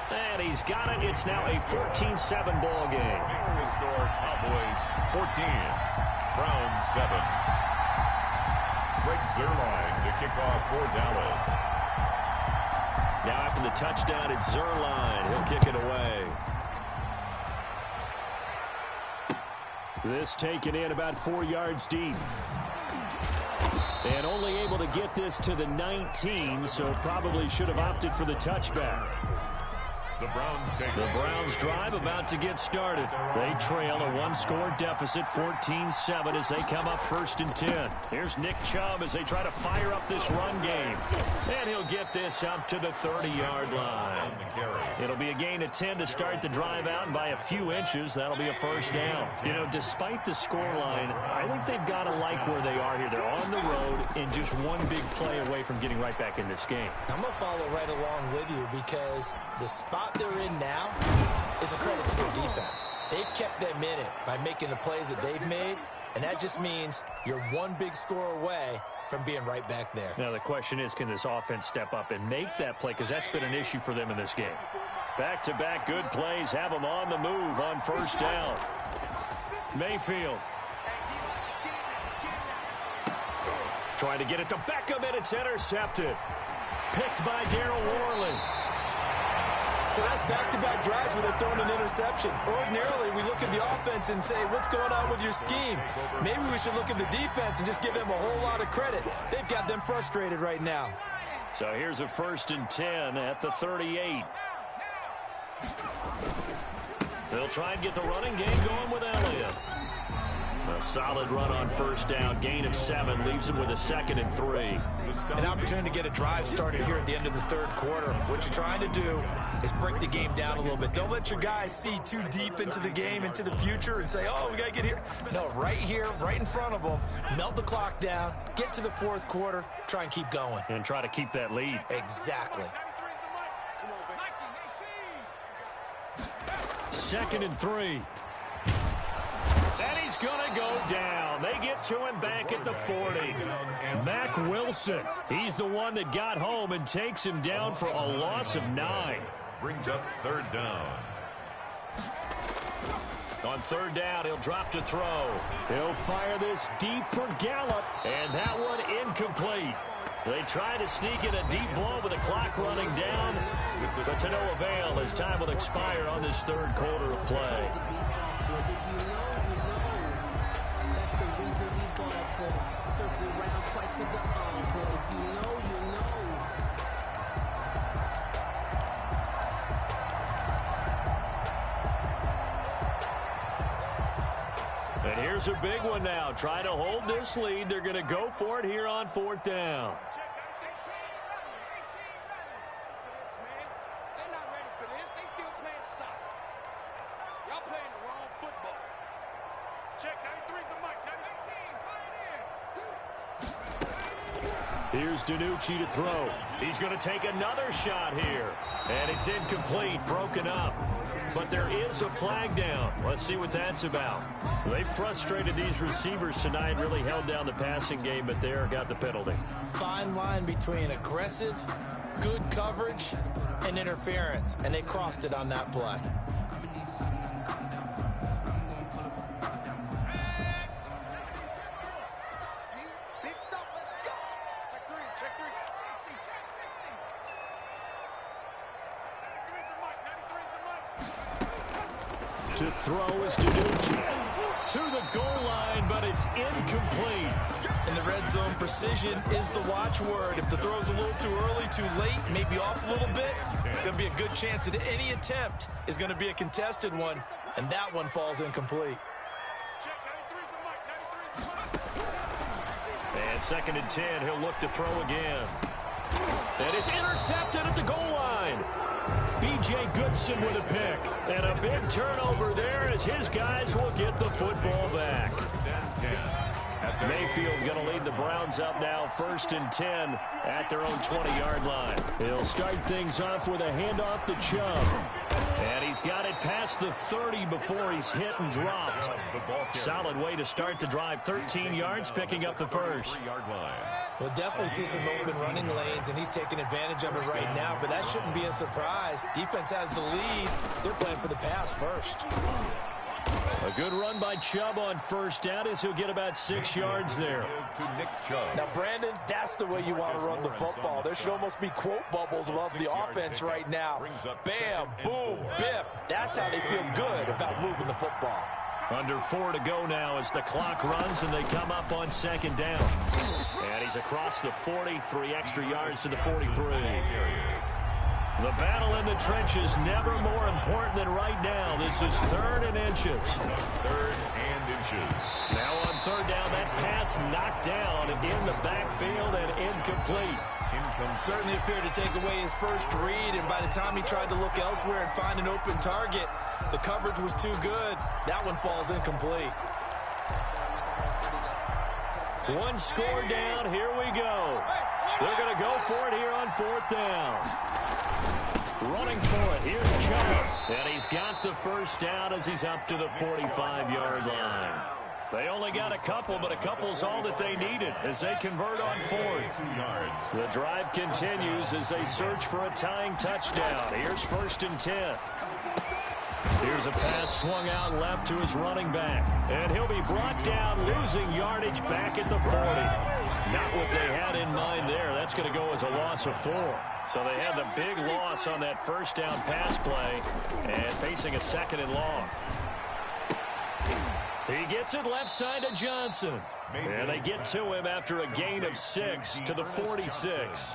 And he's got it. It's now a 14-7 ball game. Makes the score Cowboys 14, Browns 7. Greg Zuerlein to kick off for Dallas. Now after the touchdown, it's Zuerlein. He'll kick it away. This taken in about 4 yards deep. And only able to get this to the 19, so probably should have opted for the touchback. The Browns drive about to get started. They trail a one-score deficit, 14-7, as they come up 1st and 10. Here's Nick Chubb as they try to fire up this run game. And he'll get this up to the 30-yard line. It'll be a gain of 10 to start the drive out, and by a few inches, that'll be a first down. You know, despite the scoreline, I think they've got to like where they are here. They're on the road and just one big play away from getting right back in this game. I'm going to follow right along with you because the spot they're in now is a credit to their defense. They've kept them in it by making the plays that they've made, and that just means you're one big score away from being right back there. Now the question is, can this offense step up and make that play, because that's been an issue for them in this game. Back-to-back good plays have them on the move on first down. Mayfield trying to get it to Beckham, and it's intercepted. Picked by Darryl Worley. So that's back-to-back drives where they're throwing an interception. Ordinarily, we look at the offense and say, what's going on with your scheme? Maybe we should look at the defense and just give them a whole lot of credit. They've got them frustrated right now. So here's a 1st and 10 at the 38. They'll try and get the running game going with Elliott. A solid run on first down. Gain of 7 leaves him with a 2nd and 3. An opportunity to get a drive started here at the end of the 3rd quarter. What you're trying to do is break the game down a little bit. Don't let your guys see too deep into the game, into the future, and say, oh, we got to get here. No, right here, right in front of them, melt the clock down, get to the 4th quarter, try and keep going. And try to keep that lead. Exactly. 2nd and 3. And he's going to go down. They get to him back at the 40. Mack Wilson, he's the one that got home and takes him down for a loss of 9. Brings up 3rd down. On 3rd down, he'll drop to throw. He'll fire this deep for Gallup, and that one incomplete. They try to sneak in a deep ball with the clock running down, but to no avail as time will expire on this 3rd quarter of play. And here's a big one now. Trying to hold this lead. They're going to go for it here on 4th down. They're not ready for this. They still playing soccer. Y'all playing the wrong football. Check 93's the mic. 18. Here's DiNucci to throw. He's going to take another shot here. And it's incomplete, broken up. But there is a flag down. Let's see what that's about. They frustrated these receivers tonight, really held down the passing game, but there got the penalty. Fine line between aggressive, good coverage, and interference, and they crossed it on that play. To throw is DiNucci. To the goal line, but it's incomplete. In the red zone, precision is the watchword. If the throw's a little too early, too late, maybe off a little bit, going to be a good chance that any attempt is going to be a contested one, and that one falls incomplete. And 2nd and 10, he'll look to throw again. And it's intercepted at the goal line. B.J. Goodson with a pick. And a big turnover there as his guys will get the football back. Mayfield going to lead the Browns up now 1st and 10 at their own 20-yard line. He'll start things off with a handoff to Chubb. And he's got it past the 30 before he's hit and dropped. Solid way to start the drive. 13 yards, picking up the first. We'll definitely see some open running lanes, and he's taking advantage of it right now, but that shouldn't be a surprise. Defense has the lead. They're playing for the pass first. A good run by Chubb on first down as he'll get about 6 yards there. Now, Brandon, that's the way you want to run the football. There should almost be quote bubbles above the offense right now. Bam, boom, biff. That's how they feel good about moving the football. Under 4 to go now as the clock runs and they come up on second down. And he's across the 40, 3 extra yards to the 43. The battle in the trenches never more important than right now. This is 3rd and inches. 3rd and inches. Now on 3rd down, that pass knocked down in the backfield and incomplete. Certainly appeared to take away his first read, and by the time he tried to look elsewhere and find an open target, the coverage was too good. That one falls incomplete. 1 score down. Here we go. They're going to go for it here on 4th down. Running for it. Here's Chubb. And he's got the first down as he's up to the 45-yard line. They only got a couple, but a couple's all that they needed as they convert on 4th. The drive continues as they search for a tying touchdown. Here's 1st and 10. Here's a pass swung out left to his running back. And he'll be brought down, losing yardage back at the 40. Not what they had in mind there. That's going to go as a loss of 4. So they had the big loss on that first down pass play and facing a 2nd and long. He gets it left side to Johnson. And they get to him after a gain of 6 to the 46.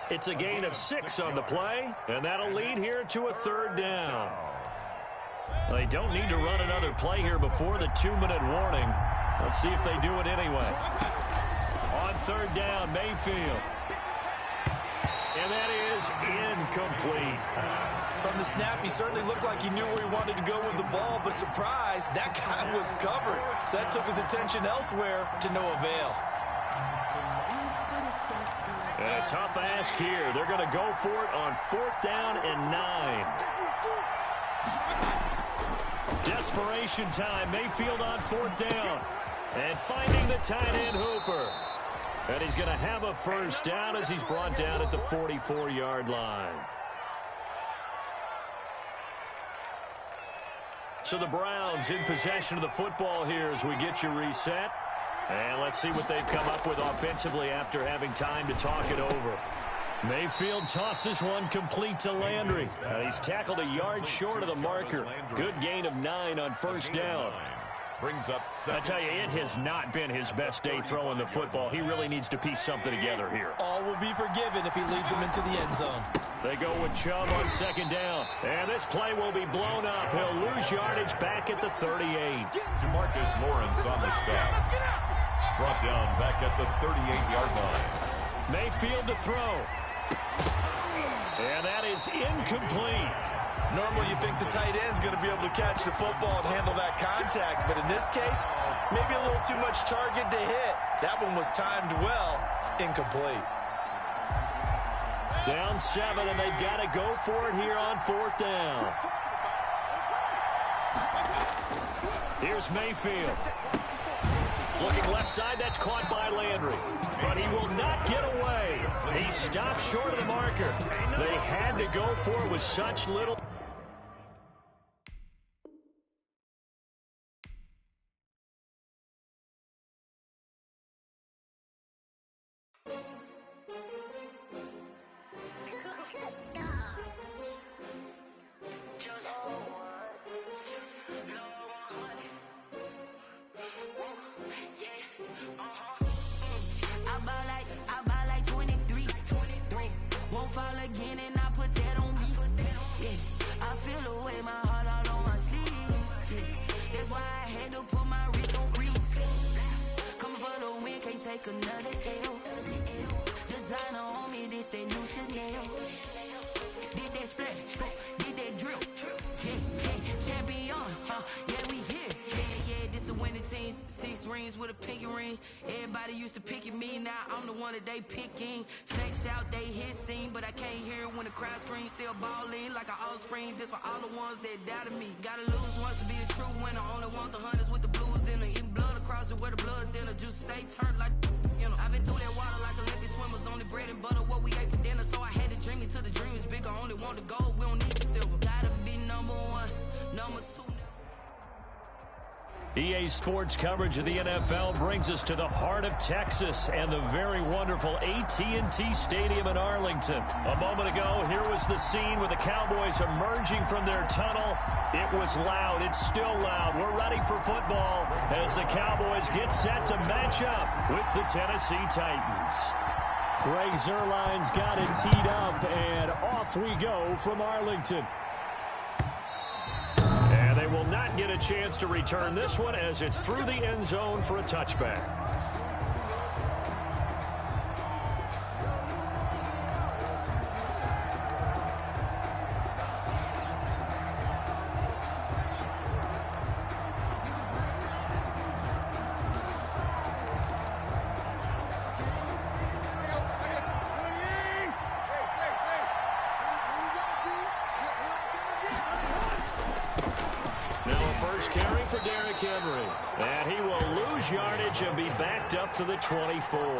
It's a gain of 6 on the play, and that'll lead here to a 3rd down. They don't need to run another play here before the 2-minute warning. Let's see if they do it anyway. On 3rd down, Mayfield. And that is incomplete. From the snap, he certainly looked like he knew where he wanted to go with the ball, but surprise, that guy was covered. So that took his attention elsewhere to no avail. And a tough ask here. They're going to go for it on 4th down and 9. Desperation time. Mayfield on 4th down. And finding the tight end Hooper. And he's going to have a first down as he's brought down at the 44-yard line. So the Browns in possession of the football here as we get you reset. And let's see what they've come up with offensively after having time to talk it over. Mayfield tosses one complete to Landry. He's tackled a yard short of the marker. Good gain of 9 on first down. Brings up I tell you, it has not been his best day throwing the football. He really needs to piece something together here. All will be forgiven if he leads them into the end zone. They go with Chubb on 2nd down. And this play will be blown up. He'll lose yardage back at the 38. Demarcus Lawrence on the stop. Brought down back at the 38-yard line. Mayfield to throw. And that is incomplete. Normally you think the tight end's going to be able to catch the football and handle that contact, but in this case, maybe a little too much target to hit. That one was timed well, incomplete. Down 7, and they've got to go for it here on 4th down. Here's Mayfield. Looking left side, that's caught by Landry. But he will not get away. He stopped short of the marker. They had to go for it with such little... niggas with a pinky ring. Everybody used to pick at me, now I'm the one that they picking. Snakes out, they hit scene, but I can't hear it when the crowd screams. Still balling like an offspring. This for all the ones that doubted me. Gotta lose once to be a true winner. Only want the hunters with the blues in it. Eating blood across it where the blood thinner. Juice stay turned like, you know. I've been through that water like Olympic swimmers. Only bread and butter, what we ate for dinner. So I had to dream it till the dream is bigger. Only want the gold, we don't need the silver. Gotta be number one, number two. EA Sports coverage of the NFL brings us to the heart of Texas and the very wonderful AT&T Stadium in Arlington. A moment ago, here was the scene with the Cowboys emerging from their tunnel. It was loud. It's still loud. We're ready for football as the Cowboys get set to match up with the Tennessee Titans. Greg Zuerlein's got it teed up, and off we go from Arlington. They will not get a chance to return this one as it's through the end zone for a touchback. And be backed up to the 24. It'll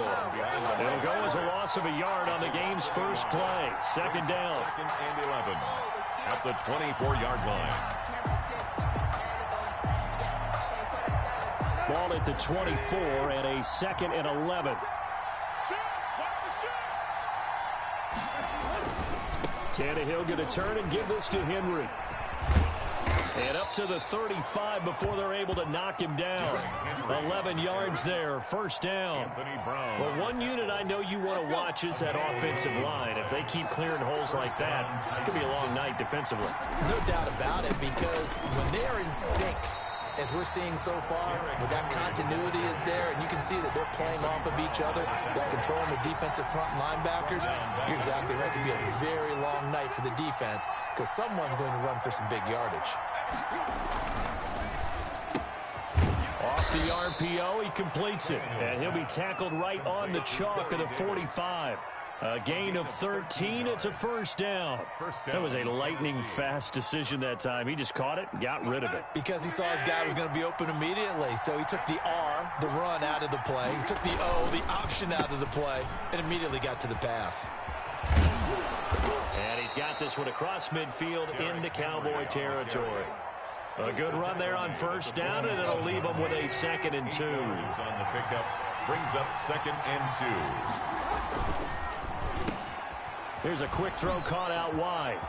go as a loss of a yard on the game's first play. Second down. Second and 11 at the 24-yard line. Ball at the 24 and a second and 11. Tannehill going to turn and give this to Henry. And up to the 35 before they're able to knock him down. 11 yards there, first down. Well, one unit I know you want to watch is that offensive line. If they keep clearing holes like that, it could be a long night defensively. No doubt about it, because when they're in sync, as we're seeing so far, with that continuity is there, and you can see that they're playing off of each other while controlling the defensive front linebackers. You're exactly right. It could be a very long night for the defense because someone's going to run for some big yardage. Off the RPO, he completes it, and he'll be tackled right on the chalk of the 45. A gain of 13. It's a first down. That was a lightning-fast decision that time. He just caught it and got rid of it. Because he saw his guy was going to be open immediately. So he took the R, the run, out of the play. He took the O, the option, out of the play, and immediately got to the pass. And he's got this one across midfield into Cowboy territory. A good run there on first down, and it'll leave them with a second and 2. On the pickup, brings up second and 2. Here's a quick throw caught out wide.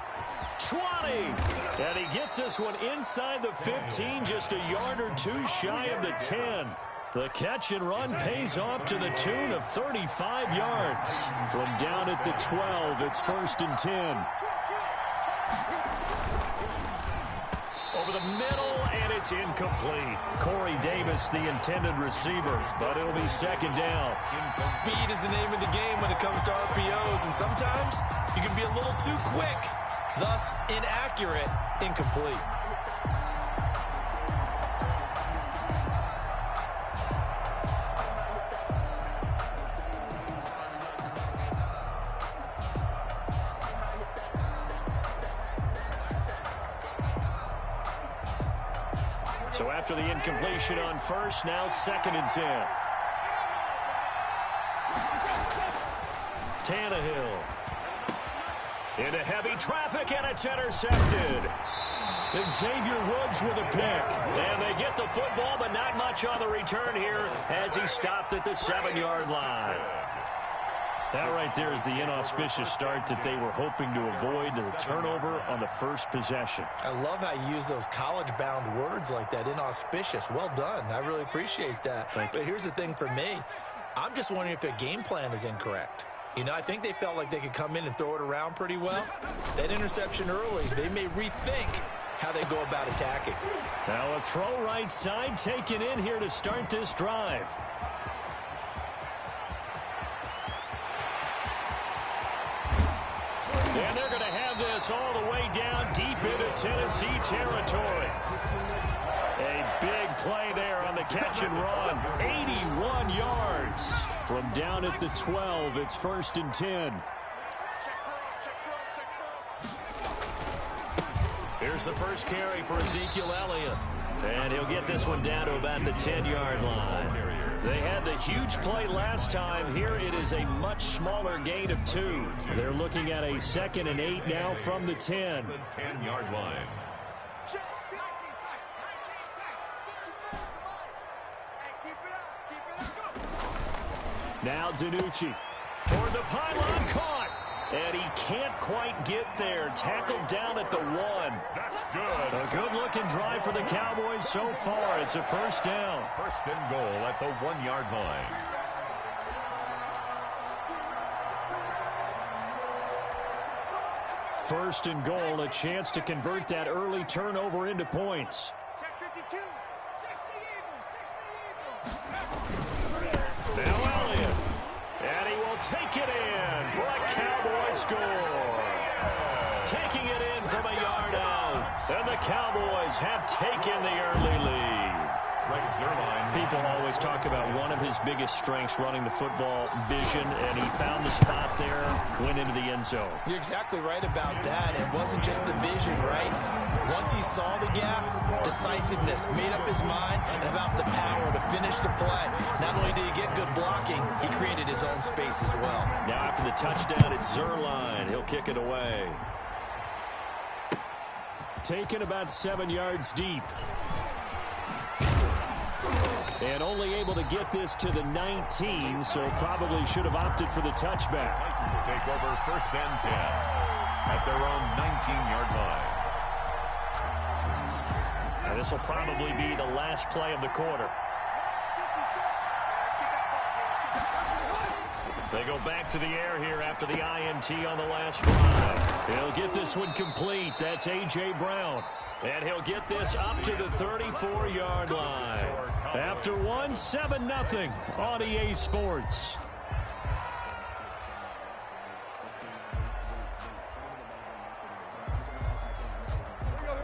20! And he gets this one inside the 15, just a yard or two shy of the 10. The catch and run pays off to the tune of 35 yards. From down at the 12, it's first and 10. Over the middle, and it's incomplete. Corey Davis, the intended receiver, but it'll be second down. Speed is the name of the game when it comes to RPOs, and sometimes you can be a little too quick, thus inaccurate, incomplete. So after the incompletion on first, now second and 10. Tannehill. Into heavy traffic, and it's intercepted. And Xavier Woods with a pick. And they get the football, but not much on the return here as he stopped at the 7-yard line. That right there is the inauspicious start that they were hoping to avoid, the turnover on the first possession. I love how you use those college-bound words like that, inauspicious. Well done. I really appreciate that. But here's the thing for me. I'm just wondering if their game plan is incorrect. You know, I think they felt like they could come in and throw it around pretty well. That interception early, they may rethink how they go about attacking. Now a throw right side taken in here to start this drive. And they're going to have this all the way down deep into Tennessee territory. A big play there on the catch and run. 81 yards. From down at the 12, it's 1st and 10. Here's the first carry for Ezekiel Elliott. And he'll get this one down to about the 10-yard line. They had the huge play last time. Here it is a much smaller gain of 2. They're looking at a 2nd and 8 now from the 10. The 10-yard line. Now DiNucci toward the pylon, caught. And he can't quite get there. Tackled down at the 1. That's good. A good-looking drive for the Cowboys so far. It's a 1st down. 1st and goal at the 1-yard line. First and goal, a chance to convert that early turnover into points. Now Elliott. And he will take it in for a Cowboy score. Taking it in from a yard out. And the Cowboys have taken the early lead. People always talk about one of his biggest strengths running the football, vision, and he found the spot there, went into the end zone. You're exactly right about that. It wasn't just the vision, right? Once he saw the gap, decisiveness, made up his mind, and about the power to finish the play. Not only did he get good blocking, he created his own space as well. Now after the touchdown, it's Zerline. He'll kick it away. Taken about 7 yards deep. And only able to get this to the 19, so probably should have opted for the touchback. Titans take over 1st and 10 at their own 19-yard line. Now this will probably be the last play of the quarter. They go back to the air here after the INT on the last drive. He'll get this one complete. That's A.J. Brown. And he'll get this up to the 34-yard line. After 7-0 on EA Sports.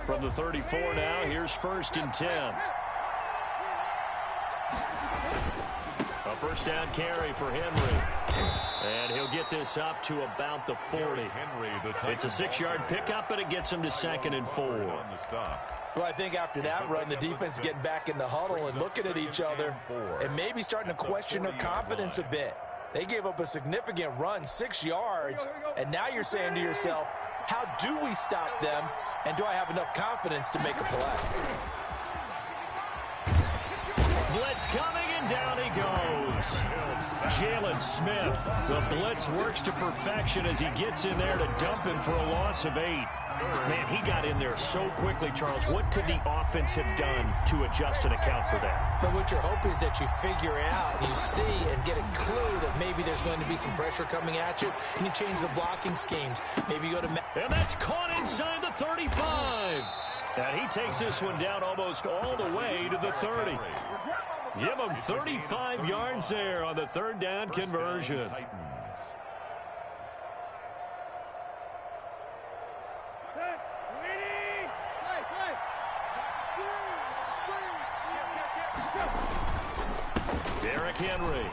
From the 34 now, here's 1st and 10. A 1st down carry for Henry. And he'll get this up to about the 40. It's a 6-yard pickup, but it gets him to 2nd and 4. Well, I think after that run, the defense is getting back in the huddle and looking at each other and maybe starting to question their confidence a bit. They gave up a significant run, 6 yards, and now you're saying to yourself, how do we stop them, and do I have enough confidence to make a play? Blitz coming, and down he goes. Jalen Smith. The blitz works to perfection as he gets in there to dump him for a loss of 8. Man, he got in there so quickly, Charles. What could the offense have done to adjust and account for that? But what you're hoping is that you figure out, you see, and get a clue that maybe there's going to be some pressure coming at you, and you change the blocking schemes. Maybe you go to... And that's caught inside the 35. And he takes this one down almost all the way to the 30. Give him 35 yards there on the 3rd down conversion. Derrick Henry.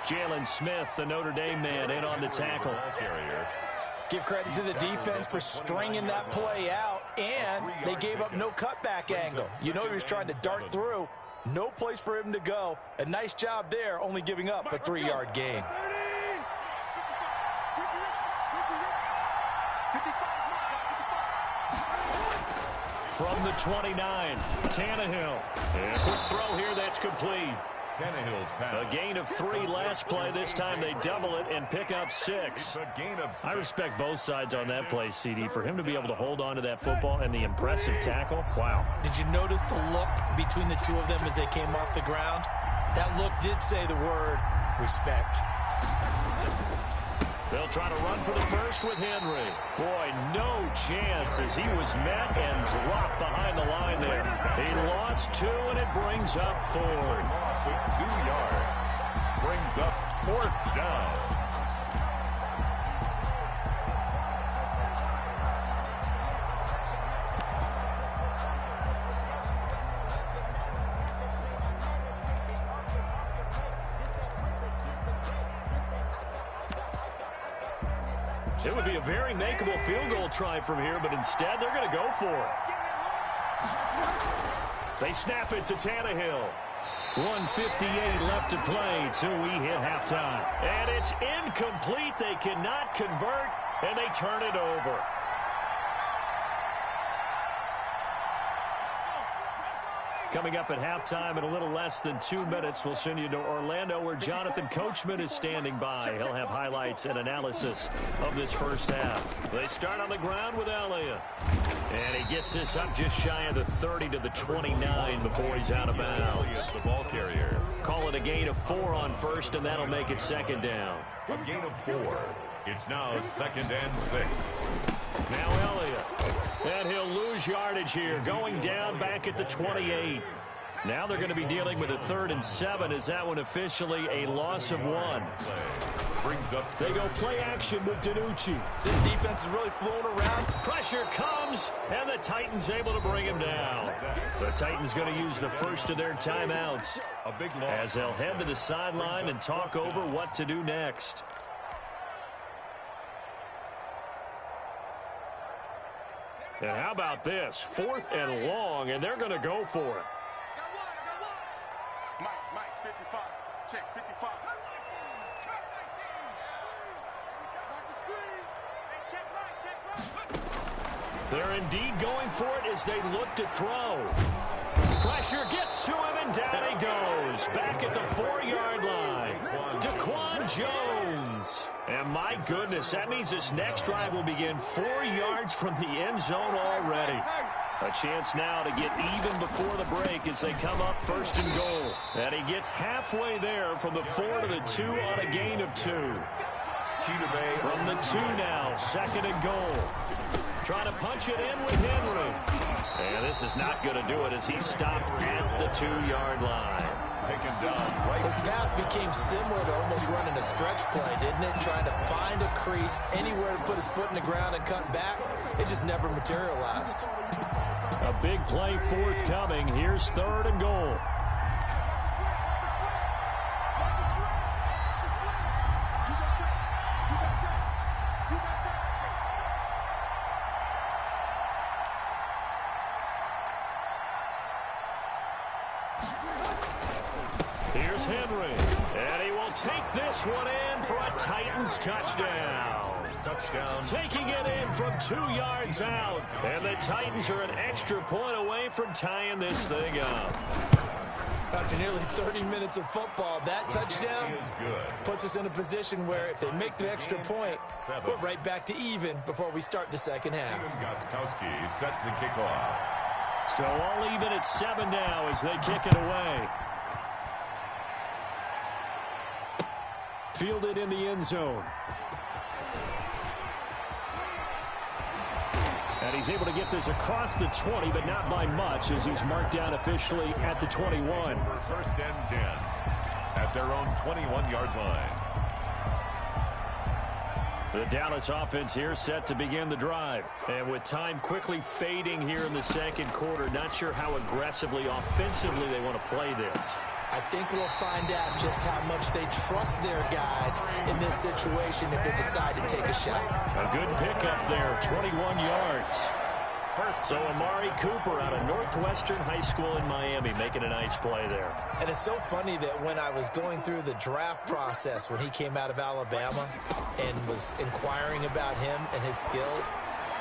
Jalen Smith, the Notre Dame man, in on the tackle. Give credit to the defense for stringing that play out, and they gave up no cutback angle. You know he was trying to dart through. No place for him to go. A nice job there, only giving up a 3-yard gain. From the 29, Tannehill. And a quick throw here that's complete. Tannehill's pass. A gain of 3 last play. This time they double it and pick up 6. I respect both sides on that play, CD. For him to be able to hold on to that football and the impressive tackle, wow. Did you notice the look between the two of them as they came off the ground? That look did say the word respect. They'll try to run for the first with Henry. Boy, no chance as he was met and dropped behind the line there. He lost 2, and it brings up 4. 2 yards. Brings up 4th down. It would be a very makeable field goal try from here, but instead they're going to go for it. They snap it to Tannehill. 1:58 left to play till we hit halftime. And it's incomplete. They cannot convert, and they turn it over. Coming up at halftime in a little less than 2 minutes, we'll send you to Orlando where Jonathan Coachman is standing by. He'll have highlights and analysis of this first half. They start on the ground with Elliott. And he gets this up just shy of the 30 to the 29 before he's out of bounds. The ball carrier. Call it a gain of 4 on first, and that'll make it second down. A gain of 4. It's now 2nd and 6. Now Elliott. And he'll lose yardage here, going down back at the 28. Now they're going to be dealing with a 3rd and 7. Is that one officially a loss of 1? Brings up. They go play action with DiNucci. This defense is really flown around. Pressure comes, and the Titans able to bring him down. The Titans going to use the first of their timeouts A big loss. as they'll head to the sideline and talk over what to do next. And how about this? 4th and long, and they're going to go for it. Mike, 55. Check, 55. They're indeed going for it as they look to throw. Pressure gets to him, and down he goes. Back at the 4-yard line. Daquan Jones. And my goodness, that means this next drive will begin 4 yards from the end zone already. A chance now to get even before the break as they come up 1st and goal. And he gets halfway there from the 4 to the 2 on a gain of 2. From the 2 now, 2nd and goal. Trying to punch it in with Henry. And this is not going to do it as he's stopped at the 2-yard line. Taken down right. His path became similar to almost running a stretch play, didn't it? Trying to find a crease, anywhere to put his foot in the ground and cut back. It just never materialized. A big play forthcoming. Here's 3rd and goal. Here's Henry, and he will take this one in for a Titans touchdown. Taking it in from 2 yards out, and the Titans are an extra point away from tying this thing up. After nearly 30 minutes of football, that touchdown puts us in a position where if they make the extra point, we're right back to even before we start the second half. Igotgame2x's set to kick off. So all even at 7 now as they kick it away. Fielded in the end zone. And he's able to get this across the 20, but not by much as he's marked down officially at the 21. For 1st and 10 at their own 21-yard line. The Dallas offense here set to begin the drive. And with time quickly fading here in the second quarter, not sure how aggressively, offensively they want to play this. I think we'll find out just how much they trust their guys in this situation if they decide to take a shot. A good pickup there, 21 yards. So Amari Cooper out of Northwestern High School in Miami making a nice play there. And it's so funny that when I was going through the draft process when he came out of Alabama and was inquiring about him and his skills,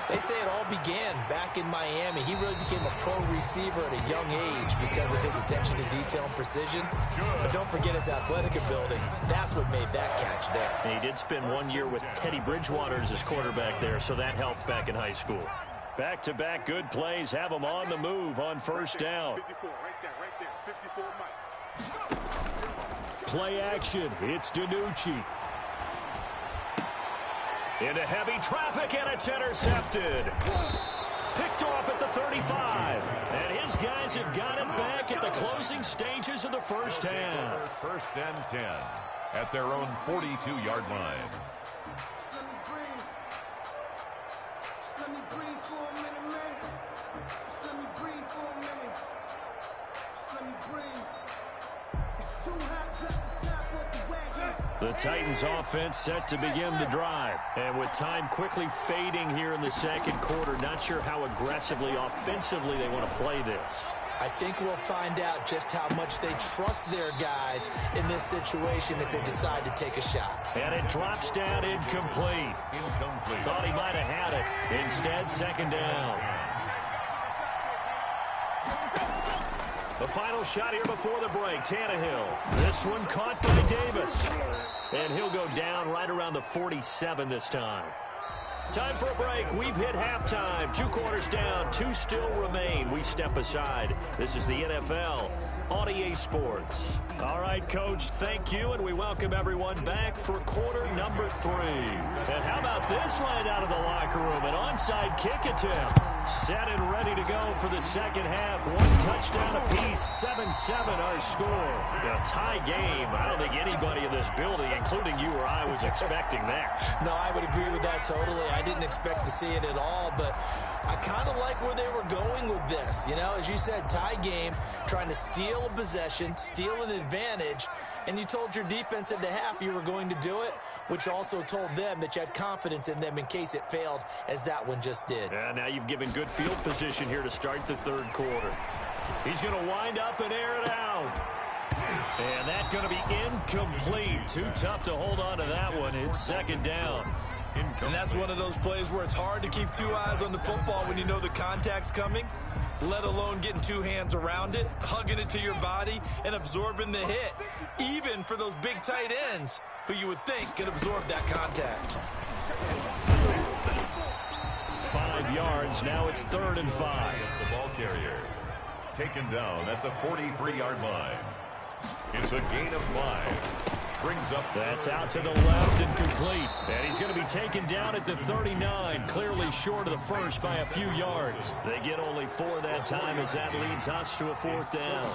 they say it all began back in Miami. He really became a pro receiver at a young age because of his attention to detail and precision. But don't forget his athletic ability. That's what made that catch there. And he did spend 1 year with Teddy Bridgewater as his quarterback there, so that helped back in high school. Back-to-back good plays have him on the move on 1st down. 54, right there, 54, Mike. Play action. It's DiNucci. Into heavy traffic, and it's intercepted. Picked off at the 35. And his guys have got it back at the closing stages of the first half. 1st and 10 at their own 42-yard line. Let me breathe for a minute, man. Let me breathe for a minute. Let me breathe. It's too hot, drop the top off the wagon. The Titans offense set to begin the drive. And with time quickly fading here in the second quarter, not sure how aggressively, offensively they want to play this. I think we'll find out just how much they trust their guys in this situation if they decide to take a shot. And it drops down incomplete. Thought he might have had it. Instead, second down. The final shot here before the break, Tannehill. This one caught by Davis. And he'll go down right around the 47 this time. Time for a break. We've hit halftime. 2 quarters down. 2 still remain. We step aside. This is the NFL on EA Sports. All right, Coach, thank you, and we welcome everyone back for quarter number 3. And how about this right out of the locker room? An onside kick attempt. Set and ready to go for the second half. 1 touchdown apiece. 7-7 our score. A tie game. I don't think anybody in this building, including you or I, was expecting that. No, I would agree with that totally. I didn't expect to see it at all, but I kind of like where they were going with this. You know, as you said, tie game, trying to steal a possession, steal an advantage, and you told your defense at the half you were going to do it, which also told them that you had confidence in them in case it failed, as that one just did. Yeah, now you've given good field position here to start the third quarter. He's going to wind up and air it out. And that's going to be incomplete. Too tough to hold on to that one. It's second down. And that's one of those plays where it's hard to keep 2 eyes on the football when you know the contact's coming, let alone getting 2 hands around it, hugging it to your body, and absorbing the hit, even for those big tight ends who you would think could absorb that contact. 5 yards. Now it's 3rd and 5. The ball carrier taken down at the 43-yard line. It's a gain of 5. Brings up. That's out to the left and complete. And he's going to be taken down at the 39, clearly short of the first by a few yards. They get only 4 that time as that leads us to a 4th down.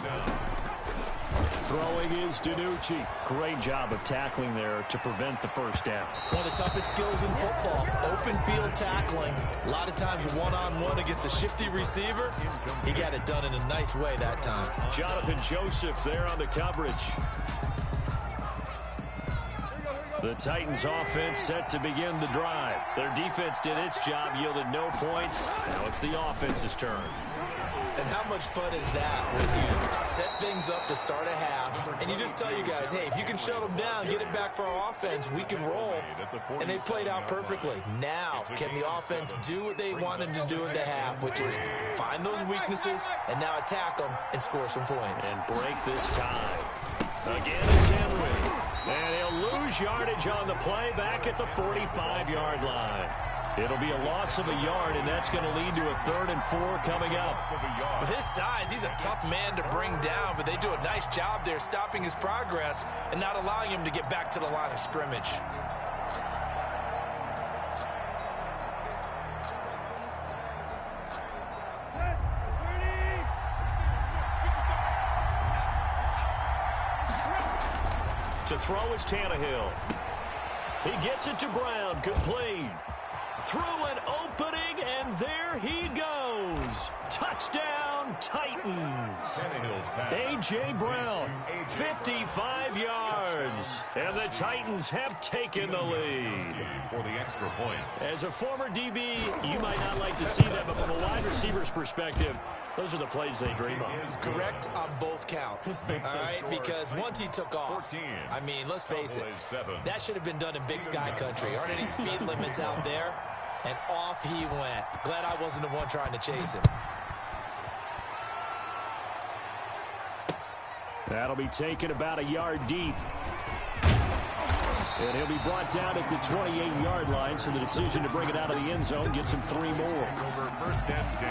Throwing is DiNucci. Great job of tackling there to prevent the first down. One of the toughest skills in football, open field tackling. A lot of times one-on-one against a shifty receiver. He got it done in a nice way that time. Jonathan Joseph there on the coverage. The Titans offense set to begin the drive. Their defense did its job, yielded no points. Now it's the offense's turn. And how much fun is that when you set things up to start a half and you just tell you guys, hey, if you can shut them down, get it back for our offense, we can roll. And they played out perfectly. Now, can the offense do what they wanted to do at the half, which is find those weaknesses and now attack them and score some points. And break this tie. Again, it's Henry. And he'll lose yardage on the play back at the 45-yard line. It'll be a loss of a yard, and that's going to lead to a 3rd and 4 coming up. With his size, he's a tough man to bring down, but they do a nice job there stopping his progress and not allowing him to get back to the line of scrimmage. To throw is Tannehill. He gets it to Brown, complete. Through an opening, and there he goes. Touchdown, Titans. A.J. Brown, 55 yards. And the Titans have taken the lead. For the extra point. As a former DB, you might not like to see that, but from a wide receiver's perspective, those are the plays they dream of. Correct on both counts, all right? Because once he took off, I mean, let's face it, that should have been done in Big Sky country. Aren't any speed limits out there? And off he went. Glad I wasn't the one trying to chase him. That'll be taken about a yard deep. And he'll be brought down at the 28-yard line, so the decision to bring it out of the end zone gets him 3 more. Over 1st and 10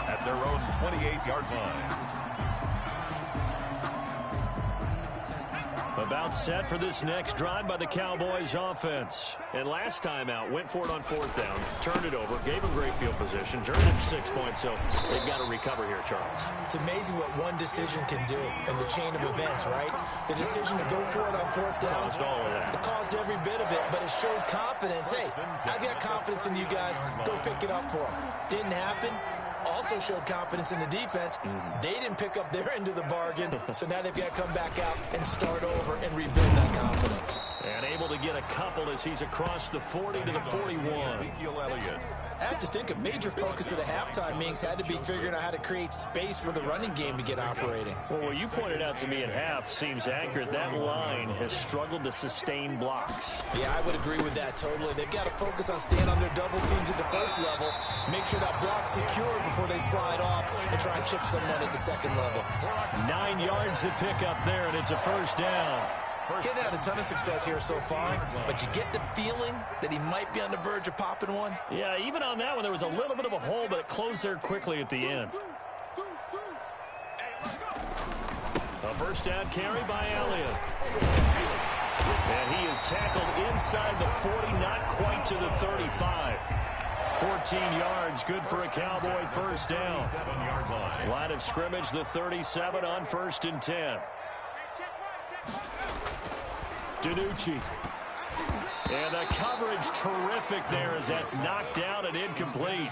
at their own 28-yard line. About set for this next drive by the Cowboys offense. And last time out, went for it on 4th down, turned it over, gave him great field position, turned it to 6 points, so they've got to recover here, Charles. It's amazing what one decision can do in the chain of events, right? The decision to go for it on 4th down. Caused all of that. It caused every bit of it, but it showed confidence. Hey, I've got confidence in you guys. Go pick it up for them. Didn't happen. also showed confidence in the defense. They didn't pick up their end of the bargain, so now they've got to come back out and start over and rebuild that confidence. And able to get a couple as he's across the 40 to the 41. Ezekiel Elliott. I have to think a major focus of the halftime meetings had to be figuring out how to create space for the running game to get operating. Well, what you pointed out to me at half seems accurate. That line has struggled to sustain blocks. Yeah, I would agree with that totally. They've got to focus on staying on their double teams at the first level, make sure that block's secure before they slide off, and try and chip someone at the second level. 9 yards to pick up there, and it's a first down. Getting out a ton of success here so far, but you get the feeling that he might be on the verge of popping one. Yeah, even on that one, there was a little bit of a hole, but it closed there quickly at the end. A first down carry by Elliott. And he is tackled inside the 40, not quite to the 35. 14 yards, good for a Cowboy first down. Line of scrimmage, the 37 on 1st and 10. DiNucci. And the coverage terrific there as that's knocked down and incomplete.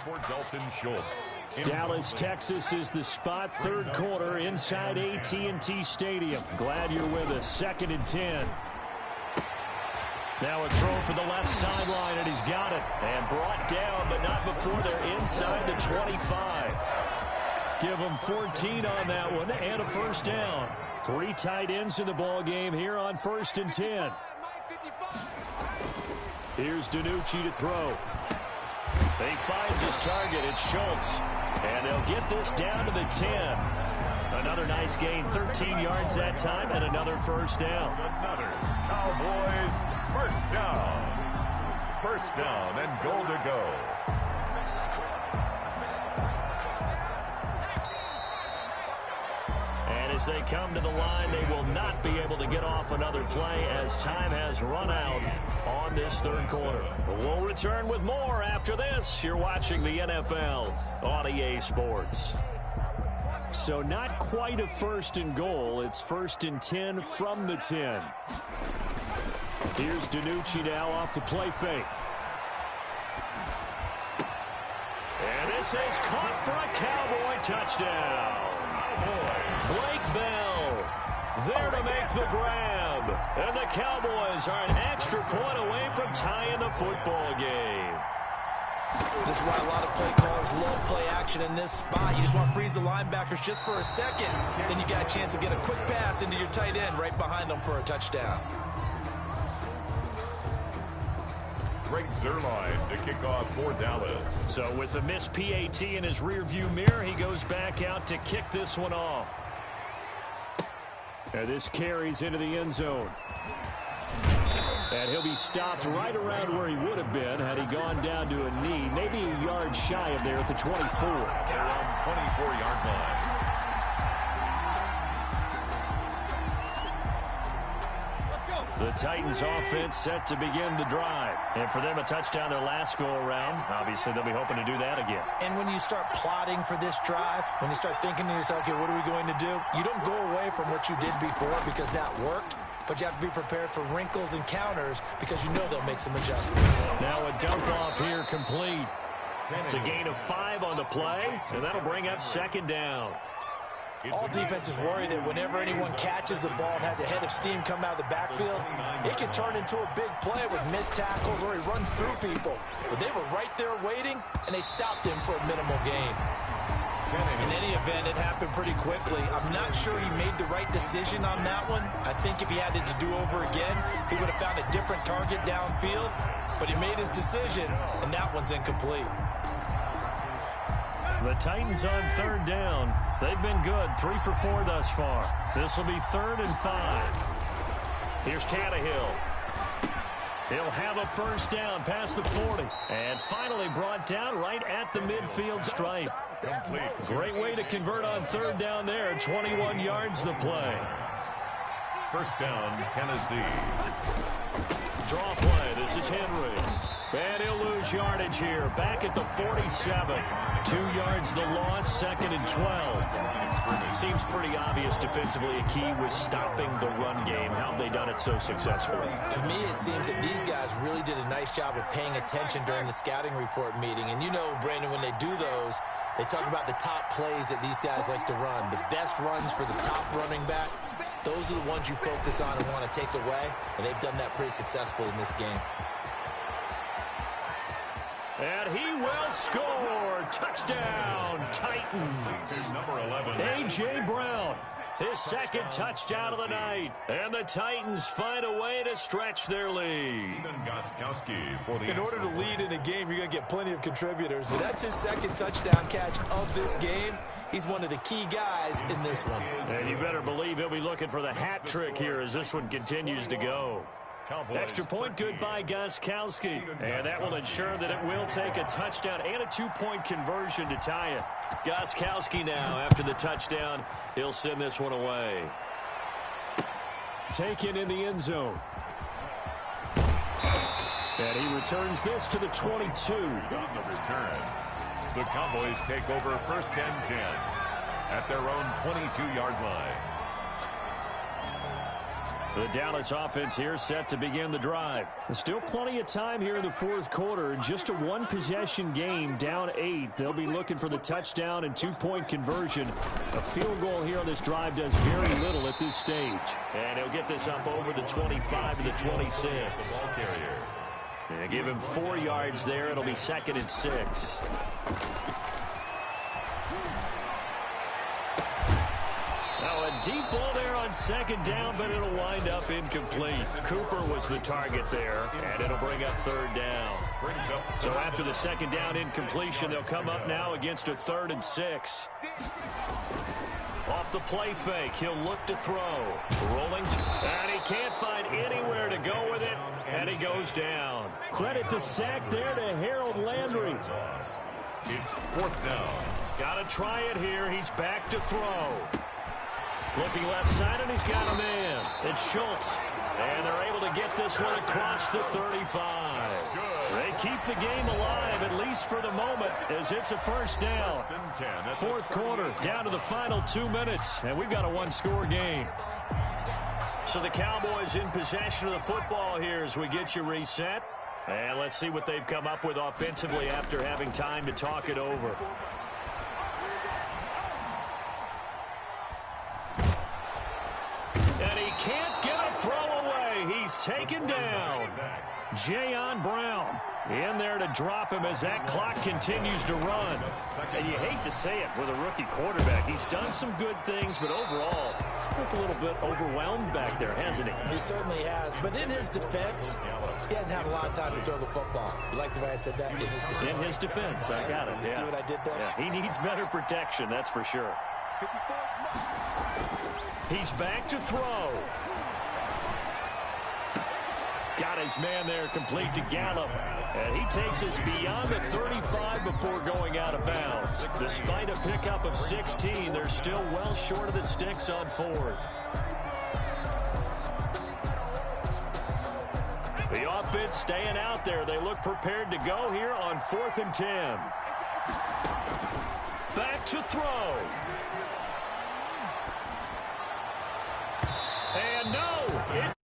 Dallas, Texas is the spot. 3rd quarter inside AT&T Stadium. Glad you're with us. 2nd and 10. Now a throw for the left sideline, and he's got it. And brought down, but not before they're inside the 25. Give them 14 on that one and a first down. 3 tight ends in the ball game here on 1st and 10. Here's DiNucci to throw. He finds his target. It's Schultz. And they'll get this down to the 10. Another nice gain, 13 yards that time, and another first down. Another Cowboys first down. First down and goal to go. And as they come to the line, they will not be able to get off another play as time has run out on this 3rd quarter. We'll return with more after this. You're watching the NFL on EA Sports. So not quite a 1st and goal. It's 1st and 10 from the 10. Here's DiNucci now off the play fake. And this is caught for a Cowboy touchdown. Blake Bell there to make the grab. And the Cowboys are an extra point away from tying the football game. This is why a lot of play callers love play action in this spot. You just want to freeze the linebackers just for a second. Then you got a chance to get a quick pass into your tight end right behind them for a touchdown. Greg Zuerlein to kick off for Dallas. So with the missed PAT in his rearview mirror, he goes back out to kick this one off. And this carries into the end zone. And he'll be stopped right around where he would have been had he gone down to a knee, maybe a yard shy of there at the 24. Around 24-yard line. The Titans offense set to begin the drive. And for them, a touchdown their last go-around. Obviously, they'll be hoping to do that again. And when you start plotting for this drive, when you start thinking to yourself, okay, what are we going to do? You don't go away from what you did before because that worked. But you have to be prepared for wrinkles and counters because you know they'll make some adjustments. Now a dump off here complete. It's a gain of 5 on the play, and that'll bring up 2nd down. All defenses worry that whenever anyone catches the ball and has a head of steam come out of the backfield, it can turn into a big play with missed tackles or he runs through people. But they were right there waiting, and they stopped him for a minimal gain. In any event, it happened pretty quickly. I'm not sure he made the right decision on that one. I think if he had it to do over again, he would have found a different target downfield. But he made his decision, and that one's incomplete. The Titans on 3rd down. They've been good, 3 for 4 thus far. This will be 3rd and 5. Here's Tannehill. He'll have a first down past the 40. And finally brought down right at the midfield stripe. Great way to convert on 3rd down there. 21 yards the play. First down, Tennessee. Draw play. This is Henry. And he'll lose yardage here. Back at the 47. 2 yards the loss, 2nd and 12. Seems pretty obvious defensively a key was stopping the run game. How have they done it so successfully? To me, it seems that these guys really did a nice job of paying attention during the scouting report meeting. And you know, Brandon, when they do those, They talk about the top plays that these guys like to run. The best runs for the top running back, those are the ones you focus on and want to take away, and they've done that pretty successfully in this game. And he will score. Touchdown, Titans. Number 11. A.J. Brown, his second touchdown of the night. And the Titans find a way to stretch their lead. In order to lead in a game, you're going to get plenty of contributors, but that's his second touchdown catch of this game. He's one of the key guys in this one. And you better believe he'll be looking for the hat trick here as this one continues to go. Extra point good by Gostkowski. And that will ensure that it will take a touchdown and a two-point conversion to tie it. Gostkowski now, after the touchdown, he'll send this one away. Taken in the end zone. And he returns this to the 22. On the return, the Cowboys take over 1st and 10 at their own 22-yard line. The Dallas offense here set to begin the drive. There's still plenty of time here in the fourth quarter. Just a one-possession game, down 8. They'll be looking for the touchdown and two-point conversion. A field goal here on this drive does very little at this stage. And he'll get this up over the 25 to the 26. Ball carrier. And give him 4 yards there. It'll be 2nd and 6. Deep ball there on 2nd down, but it'll wind up incomplete. Cooper was the target there, and it'll bring up 3rd down. So after the 2nd down incompletion, they'll come up now against a 3rd and 6. Off the play fake, he'll look to throw. Rolling, and he can't find anywhere to go with it, and he goes down. Credit the sack there to Harold Landry. It's 4th down. Got to try it here. He's back to throw. Looking left side, and he's got a man. It's Schultz. And they're able to get this one across the 35. They keep the game alive, at least for the moment, as it's a 1st down. 4th quarter, down to the final 2 minutes, and we've got a one-score game. So the Cowboys in possession of the football here as we get you reset. And let's see what they've come up with offensively after having time to talk it over. And he can't get a throw away. He's taken down. Jayon Brown in there to drop him as that clock continues to run. And you hate to say it with a rookie quarterback. He's done some good things, but overall, looked a little bit overwhelmed back there, hasn't he? He certainly has. But in his defense, he hasn't had a lot of time to throw the football. You like the way I said that? In his defense. In his defense, I got it. You see what I did there? Yeah, he needs better protection, that's for sure. He's back to throw. Got his man there complete to Gallup. And he takes us beyond the 35 before going out of bounds. Despite a pickup of 16, they're still well short of the sticks on 4th. The offense staying out there. They look prepared to go here on 4th and 10. Back to throw. And no, it's